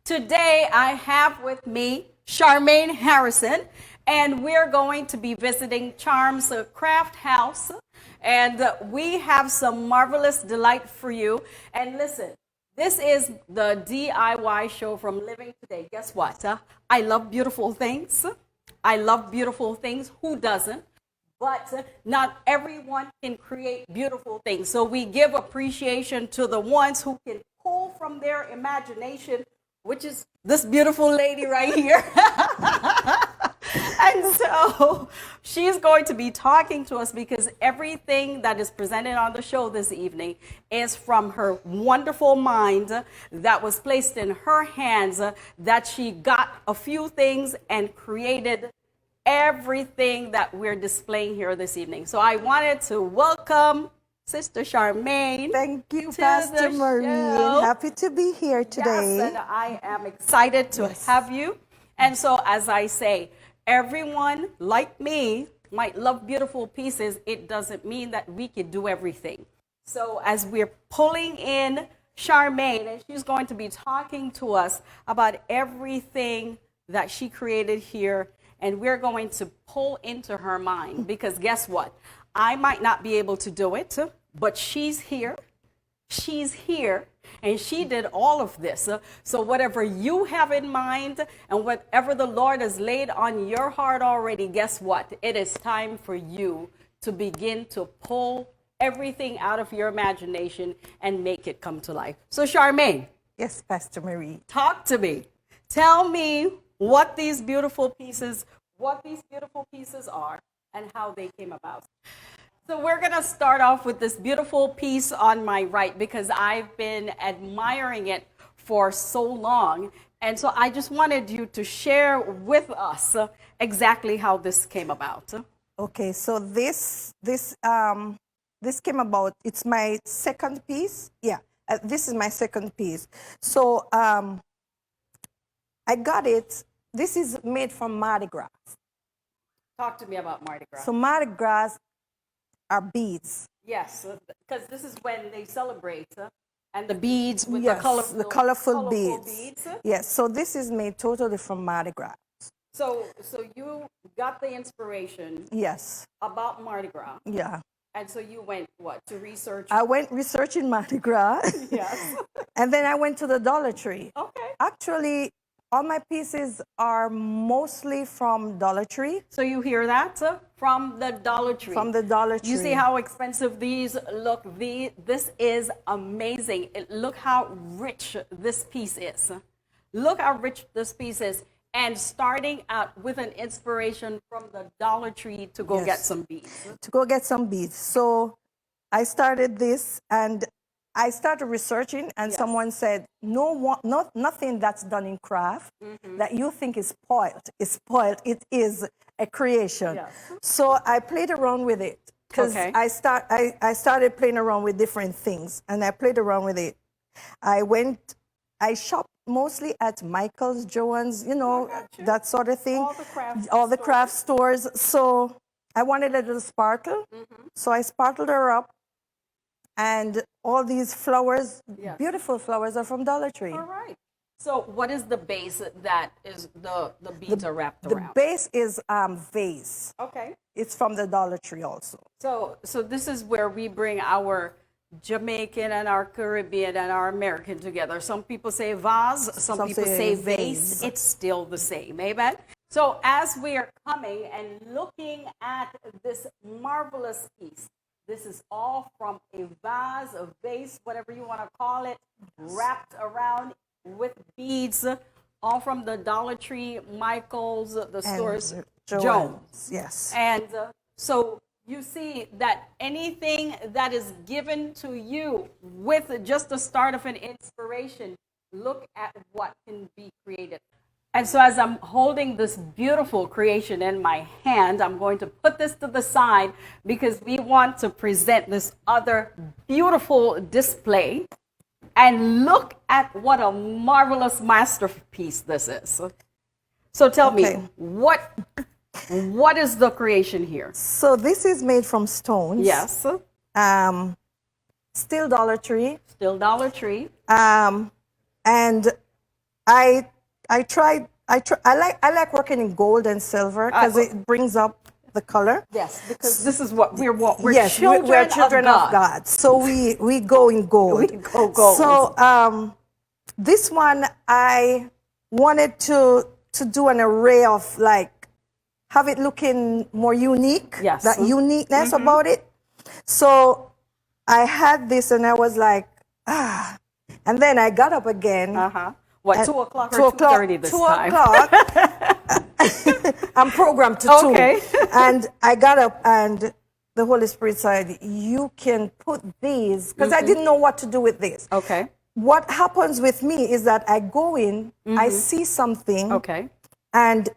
Today I have with me Charmane Harrison, and we're going to be visiting Charm's Craft House, and we have some marvelous delight for you. And listen, this is the DIY show from Living Today. Guess what? I love beautiful things. I love beautiful things. Who doesn't? But not everyone can create beautiful things. So we give appreciation to the ones who can pull from their imagination, which is this beautiful lady right here. And so she's going to be talking to us because everything that is presented on the show this evening is from her wonderful mind that was placed in her hands, that she got a few things and created everything that we're displaying here this evening. So I wanted to welcome Sister Charmane. Thank you, Pastor Marie. Happy to be here today. Yes, and I am excited to have you. And so, as I say, everyone like me might love beautiful pieces. It doesn't mean that we can do everything. So as we're pulling in Charmane, and she's going to be talking to us about everything that she created here, and we're going to pull into her mind, because guess what? I might not be able to do it, but she's here. She's here, and she did all of this. So whatever you have in mind and whatever the Lord has laid on your heart already, guess what? It is time for you to begin to pull everything out of your imagination and make it come to life. So Charmane. Yes, Pastor Marie. Talk to me. Tell me what these beautiful pieces are and how they came about. So we're going to start off with this beautiful piece on my right, because I've been admiring it for so long. And so I just wanted you to share with us exactly how this came about. Okay, so this came about. It's my second piece. Yeah, this is my second piece. So I got it. This is made from Mardi Gras. Talk to me about Mardi Gras. So Mardi Gras are beads. Yes, because this is when they celebrate, and the beads with yes, the colorful beads. Yes, so this is made totally from Mardi Gras. So you got the inspiration. Yes. About Mardi Gras. Yeah. And so you went, what, to research? I went researching Mardi Gras. Yes. And then I went to the Dollar Tree. Okay. Actually, all my pieces are mostly from Dollar Tree. So you hear that? From the Dollar Tree. From the Dollar Tree. You see how expensive these look? This is amazing. Look how rich this piece is. Look how rich this piece is. And starting out with an inspiration from the Dollar Tree to go get some beads. To go get some beads. So I started this, and I started researching, and someone said, nothing that's done in craft that you think is spoiled. It is a creation. Yes. So I played around with it, because I started playing around with different things, and I played around with it. I shopped mostly at Michael's, Joann's, that sort of thing. All the craft stores. So I wanted a little sparkle. So I sparkled her up. And all these flowers, beautiful flowers, are from Dollar Tree. All right. So what is the base that is the beads are wrapped around? The base is vase. Okay. It's from the Dollar Tree also. So this is where we bring our Jamaican and our Caribbean and our American together. Some people say vase, some people say vase. It's still the same. Amen? So as we are coming and looking at this marvelous piece, this is all from a vase, a vase, whatever you want to call it, wrapped around with beads, all from the Dollar Tree, Michael's, the stores, Jones. Yes. And so you see that anything that is given to you with just the start of an inspiration, look at what can be created. And so as I'm holding this beautiful creation in my hand, I'm going to put this to the side because we want to present this other beautiful display. And look at what a marvelous masterpiece this is. So tell me, what is the creation here? So this is made from stones. Yes. Still Dollar Tree. Still Dollar Tree. And I like working in gold and silver because it brings up the color. Yes, because this is what we're Yes, we're children of God. So we go in gold. We go gold. So this one I wanted to do an array of, like, have it looking more unique. Yes. That uniqueness about it. So I had this and I was like, and then I got up again. What, 2 o'clock or 2:30 this time? 2 o'clock. I'm programmed to 2. And I got up and the Holy Spirit said, you can put these, because I didn't know what to do with this. Okay. What happens with me is that I go in, I see something, and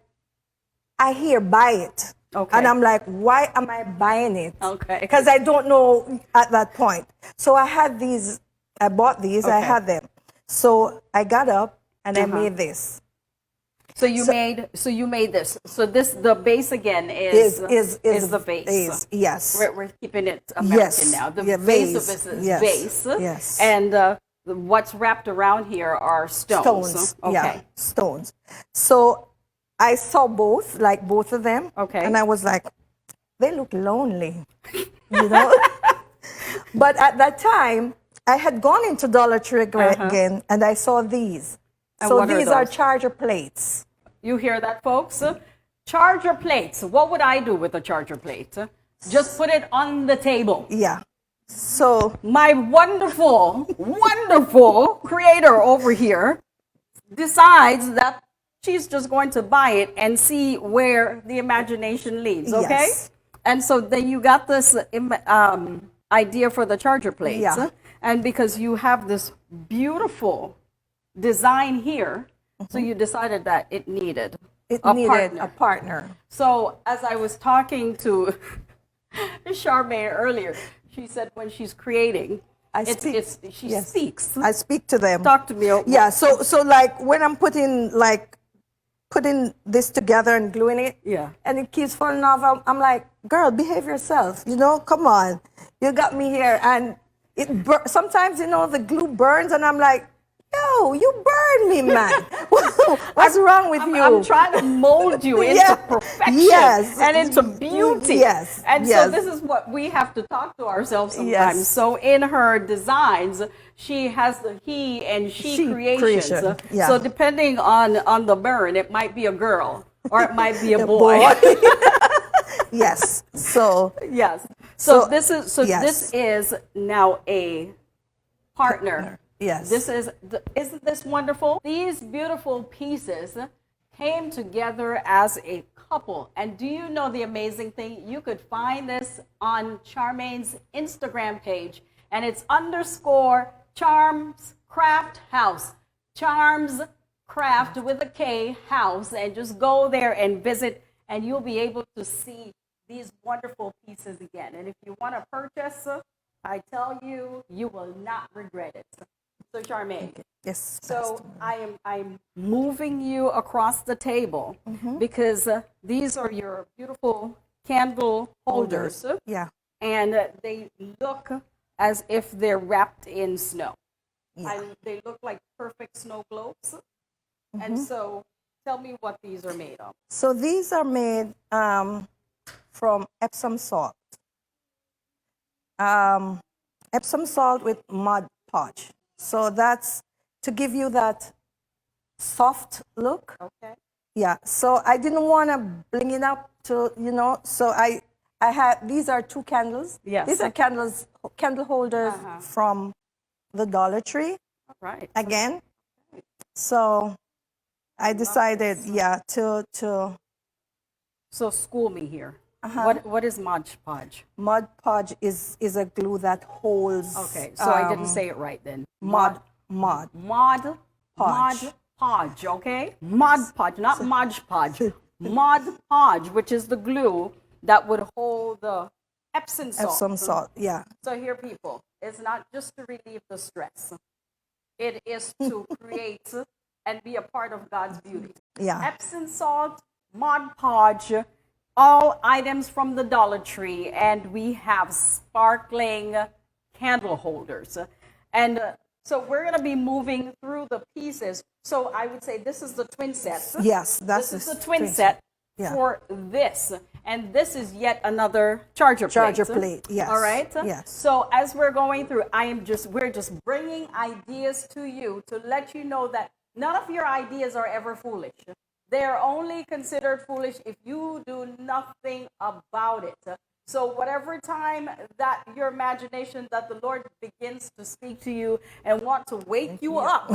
I hear buy it. And I'm like, why am I buying it? Because I don't know at that point. So I had these, I bought these, I had them. So I got up and I made this. So you made this. So this, the base again is the vase. Yes. We're keeping it American now. The base of this is vase. Yes. And what's wrapped around here are stones. Yeah, stones. So I saw both of them. And I was like, they look lonely, you know? But at that time, I had gone into Dollar Tree again, and I saw these. So these are charger plates. You hear that, folks? Charger plates. What would I do with a charger plate? Just put it on the table. Yeah. So my wonderful, wonderful creator over here decides that she's just going to buy it and see where the imagination leads, okay? Yes. And so then you got this idea for the charger plates. Yeah. And because you have this beautiful design here, so you decided that it needed a partner. So as I was talking to Charmane earlier, she said when she's creating, she speaks. I speak to them. Talk to me. Yeah, so like when I'm putting this together and gluing it, and it keeps falling off, I'm like, girl, behave yourself, you know, come on. You got me here. And sometimes, you know, the glue burns and I'm like, yo, you burn me, man. What's wrong with you? I'm trying to mold you into perfection and into beauty. Yes. And so this is what we have to talk to ourselves sometimes. Yes. So in her designs, she has the he and she creations. Yeah. So depending on the burn, it might be a girl or it might be a boy. Yes. So yes. So this is now a partner. Yes. Isn't this wonderful? These beautiful pieces came together as a couple. And do you know the amazing thing? You could find this on Charmane's Instagram page, and it's _Charms Craft House. Charms Craft with a K house, and just go there and visit, and you'll be able to see these wonderful pieces again. And if you want to purchase, I tell you, you will not regret it. So Charmane, yes. So I'm moving you across the table because these are your beautiful candle holders. Yeah. And they look as if they're wrapped in snow. Yeah. They look like perfect snow globes. And so tell me what these are made of. So these are made from Epsom salt. Epsom salt with Mod Podge. So that's to give you that soft look. Okay. Yeah. So I didn't want to bling it up to, you know, so I had, these are 2 candles. Yes. These are candle holders from the Dollar Tree. Right. Again. So I decided, to. So school me here. What is Mod Podge? Mod Podge is a glue that holds. Okay, so I didn't say it right then. Mod Podge, okay? Mod Podge, not Mod Podge. Mod Podge, which is the glue that would hold the Epsom salt. Epsom salt, yeah. So here, people, it's not just to relieve the stress. It is to create and be a part of God's beauty. Yeah. Epsom salt, Mod Podge, all items from the Dollar Tree, and we have sparkling candle holders. And so we're going to be moving through the pieces. So I would say this is the twin set. Yes, that's this is the twin set Yeah. for this. And this is yet another charger plate. Charger plate, yes. All right? Yes. So as we're going through, we're just bringing ideas to you to let you know that none of your ideas are ever foolish. They're only considered foolish if you do nothing about it. So whatever time that your imagination, that the Lord begins to speak to you and want to wake you up,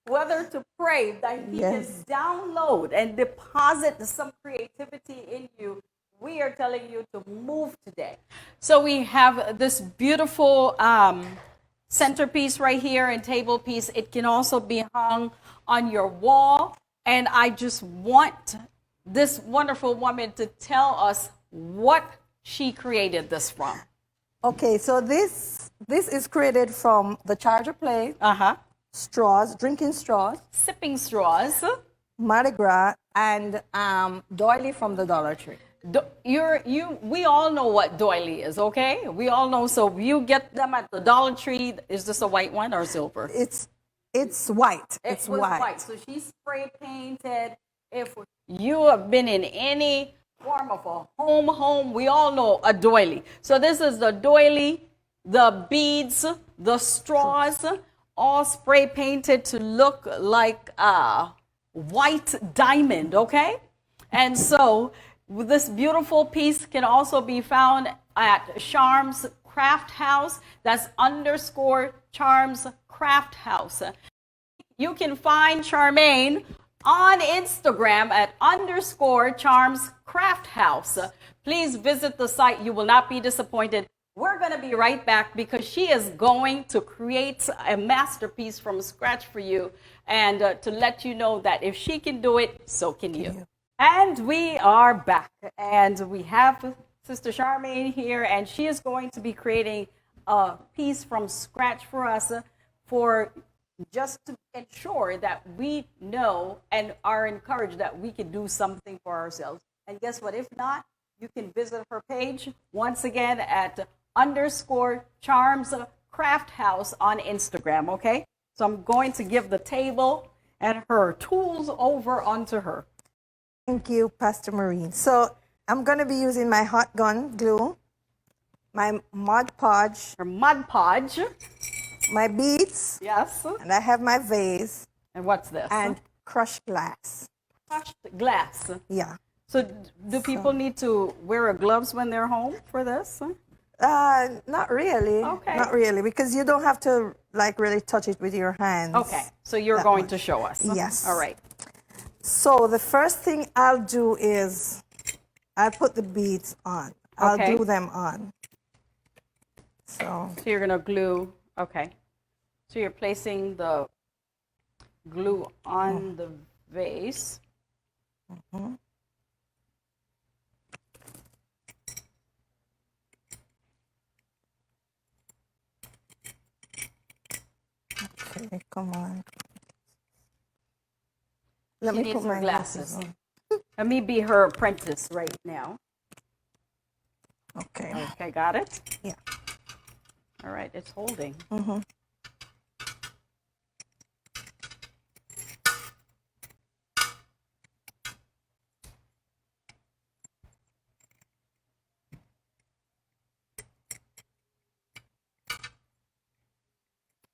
whether to pray, that He can download and deposit some creativity in you, we are telling you to move today. So we have this beautiful centerpiece right here and table piece. It can also be hung on your wall. And I just want this wonderful woman to tell us what she created this from. Okay, so this is created from the charger plate, straws, drinking straws, sipping straws, Mardi Gras, and doily from the Dollar Tree. We all know what doily is, okay? We all know. So you get them at the Dollar Tree. Is this a white one or silver? It's white. It's white. So she's spray painted. If you have been in any form of a home, we all know a doily. So this is the doily, the beads, the straws, all spray painted to look like a white diamond, okay? And so this beautiful piece can also be found at Charm's Craft House. That's _Charm's Craft House. You can find Charmane on Instagram at _Charm's Craft House. Please visit the site. You will not be disappointed. We're going to be right back because she is going to create a masterpiece from scratch for you and to let you know that if she can do it, so can you. And we are back, and we have Sister Charmane here, and she is going to be creating a piece from scratch for us for just to ensure that we know and are encouraged that we can do something for ourselves. And guess what? If not, you can visit her page once again at _Charm's Craft House on Instagram, okay? So I'm going to give the table and her tools over onto her. Thank you, Pastor Maureen. So I'm going to be using my hot gun glue, my Mod Podge. Her Mod Podge. My beads. Yes. And I have my vase. And what's this? And crushed glass. Crushed glass. Yeah. So do people need to wear gloves when they're home for this? Not really. Okay. Not really, because you don't have to really touch it with your hands. Okay. So you're going to show us. Yes. All right. So the first thing I'll do is I'll put the beads on. I'll glue them on. So you're going to glue. Okay. So you're placing the glue on the vase. Mm-hmm. Okay, come on. Let me put my glasses on. Let me be her apprentice right now. Okay. Okay, got it? Yeah. All right, it's holding. Mm-hmm.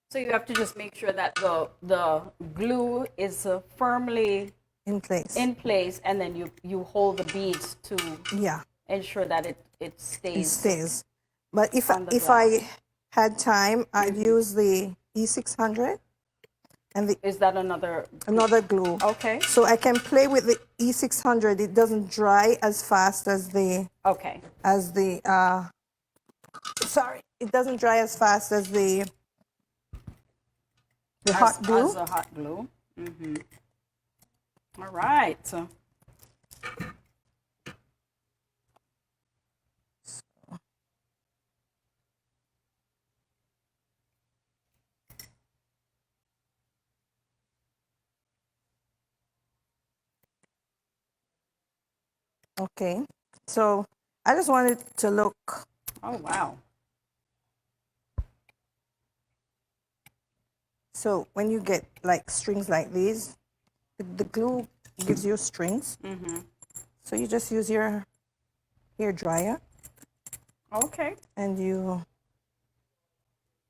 So you have to just make sure that the glue is firmly in place, and then you hold the beads to ensure that it stays. It stays. But if I had time, I'd use the E600. And is that another glue? Okay. So I can play with the E600. It doesn't dry as fast as the it doesn't dry as fast as the hot glue. As the hot glue. Mm-hmm. All right. Okay, so I just want it to look. Oh, wow. So when you get like strings like these, the glue gives you strings. So you just use your hair dryer Okay. and you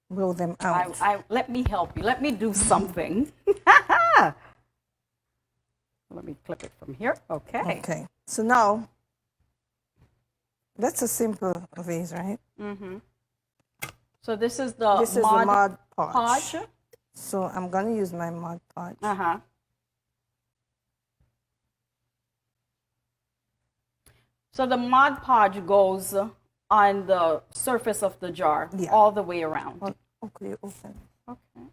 blow them out. Let me help you. Let me do something. Let me clip it from here. Okay. Okay. So now, that's a simple vase, right? So this is the This is the Mod Podge. Podge. So I'm going to use my Mod Podge. So the Mod Podge goes on the surface of the jar all the way around. Okay, open. Okay.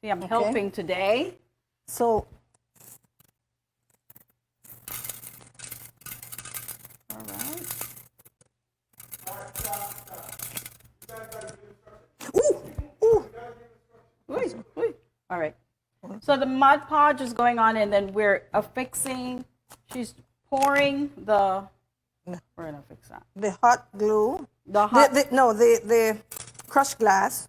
See, I'm helping today. So, all right. Ooh. All right. So the Mod Podge is going on, and then we're affixing. She's pouring the. We're gonna fix that. The hot glue. The crushed glass.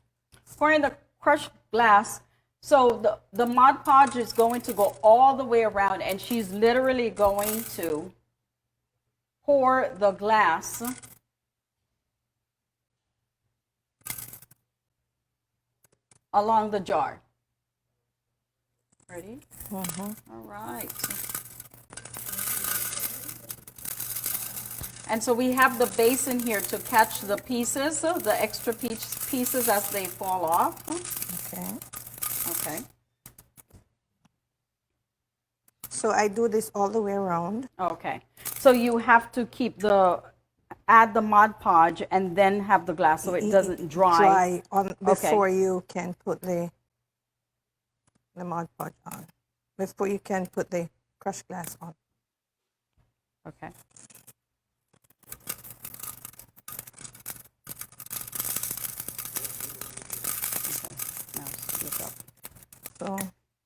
Pouring the crushed glass. So the Mod Podge is going to go all the way around, and she's literally going to pour the glass along the jar. Ready? All right. And so we have the basin here to catch the pieces, the extra pieces as they fall off. Okay. So I do this all the way around. Okay. So you have to add the Mod Podge and then have the glass so it doesn't dry. Before you can put the Mod Podge on. Before you can put the crushed glass on. Okay.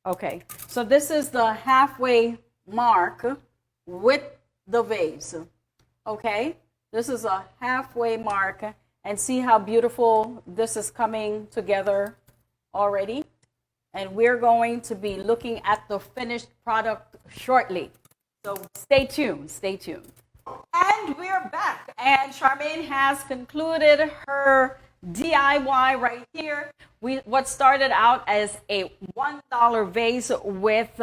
Okay, so this is the halfway mark with the vase. Okay, this is a halfway mark, and see how beautiful this is coming together already. And we're going to be looking at the finished product shortly. So stay tuned, stay tuned. And we're back, and Charmane has concluded her DIY right here. What started out as a $1 vase with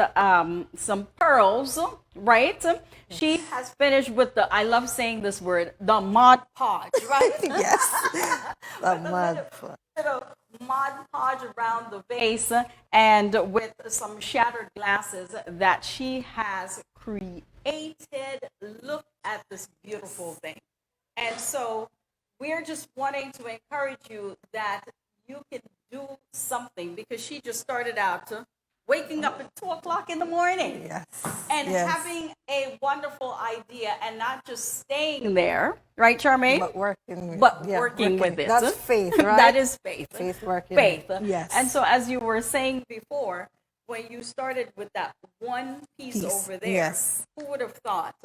some pearls, right? She has finished with I love saying this word, the Mod Podge, right? Yes, the Mod Podge. Mod Podge around the vase, and with some shattered glasses that she has created. Look at this beautiful thing. And so we're just wanting to encourage you that you can do something, because she just started out waking up at 2 o'clock in the morning and having a wonderful idea, and not just staying there, right, Charmane? But working with it. That's faith, right? That is faith. Faith working. Faith. Yes. And so, as you were saying before, when you started with that one piece over there, who would have thought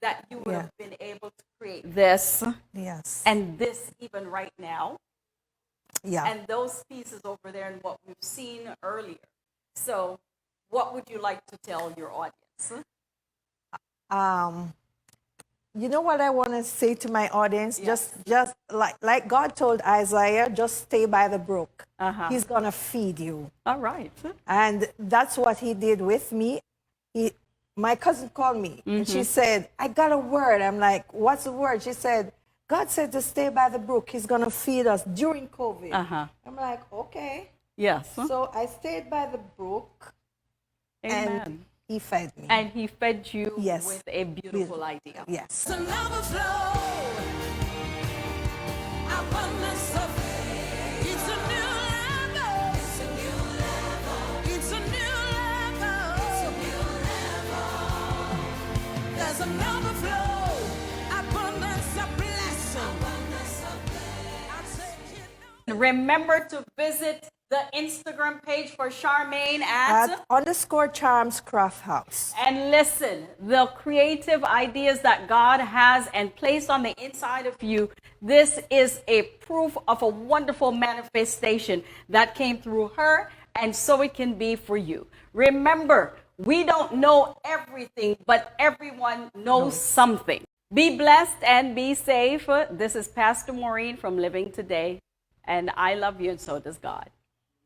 that you would have been able to create this and this even right now? And those pieces over there and what we've seen earlier. So what would you like to tell your audience? You know what I want to say to my audience? Just like God told Isaiah, just stay by the brook. He's going to feed you. All right. And that's what he did with me. My cousin called me and she said, I got a word. I'm like, what's the word? She said, God said to stay by the brook. He's going to feed us during COVID. I'm like, okay. Yes. So I stayed by the brook. Amen. And he fed me. And he fed you with a beautiful idea. Yes. It's an overflow. Abundance of faith. It's a new level. It's a new level. It's a new level. It's a new level. There's an overflow. Abundance of blessing. Abundance of blessing. Remember to visit The Instagram page for Charmane at _ Charms Craft House. and listen, the creative ideas that God has and placed on the inside of you, this is a proof of a wonderful manifestation that came through her, and so it can be for you. Remember, we don't know everything, but everyone knows something. Be blessed and be safe. This is Pastor Maureen from Living Today, and I love you, and so does God.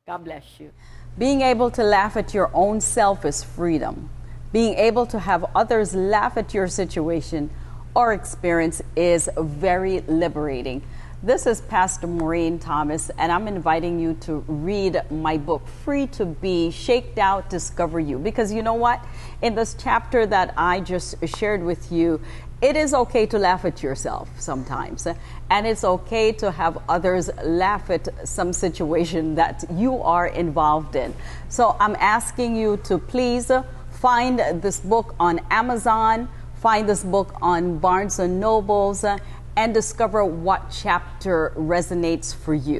God bless you. Being able to laugh at your own self is freedom. Being able to have others laugh at your situation or experience is very liberating. This is Pastor Maureen Thomas, and I'm inviting you to read my book, Free to Be, Shaked Out, Discover You. Because you know what? In this chapter that I just shared with you, it is okay to laugh at yourself sometimes. And it's okay to have others laugh at some situation that you are involved in. So I'm asking you to please find this book on Amazon, find this book on Barnes & Nobles, and discover what chapter resonates for you.